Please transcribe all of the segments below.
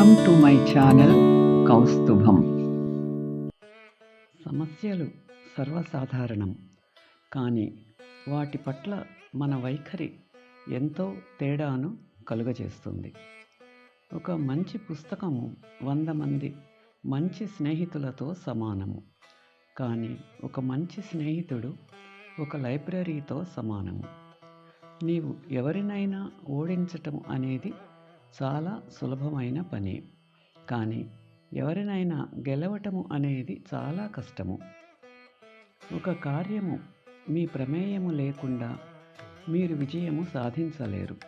Welcome to my channel Kaustubham. సమస్యలు సర్వసాధారణం, కానీ వాటి పట్ల మన వైఖరి ఎంతో తేడాను కలుగజేస్తుంది. ఒక మంచి పుస్తకము 100 మంది మంచి స్నేహితులతో సమానము, కానీ ఒక మంచి స్నేహితుడు ఒక లైబ్రరీతో సమానము. నీవు ఎవరినైనా ఓడించటం అనేది చాలా సులభమైన పని, కానీ ఎవరినైనా గెలవటము అనేది చాలా కష్టము. ఒక కార్యము మీ ప్రమేయము లేకుండా మీరు విజయము సాధించలేరు.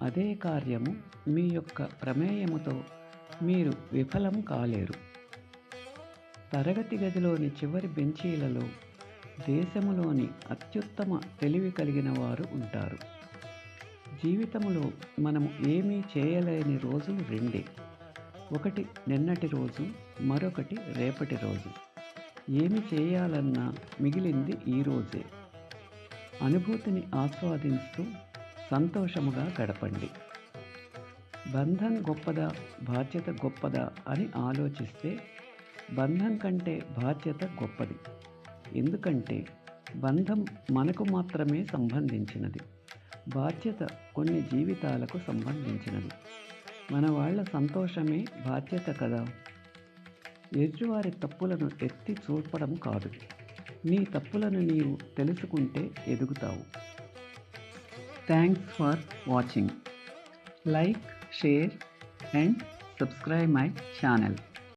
అదే కార్యము మీ యొక్క ప్రమేయముతో మీరు విఫలం కాలేరు. తరగతి గదిలోని చివరి బెంచీలలో దేశములోని అత్యుత్తమ తెలివి కలిగిన వారు ఉంటారు. జీవితంలో మనము ఏమీ చేయలేని రోజులు రెండే. ఒకటి నిన్నటి రోజు, మరొకటి రేపటి రోజు. ఏమి చేయాలన్నా మిగిలింది ఈ రోజే. అనుభూతిని ఆస్వాదిస్తూ సంతోషముగా గడపండి. బంధం గొప్పదా, బాధ్యత గొప్పదా అని ఆలోచిస్తే బంధం కంటే బాధ్యత గొప్పది. ఎందుకంటే బంధం మనకు మాత్రమే సంబంధించినది, బాధ్యత కొన్ని జీవితాలకు సంబంధించినది. మన వాళ్ళ సంతోషమే బాధ్యత కదా. ఎదుటివారి తప్పులను ఎత్తి చూపడం కాదు, నీ తప్పులను నీవు తెలుసుకుంటే ఎదుగుతావు. Thanks for watching. Like, share and subscribe my channel.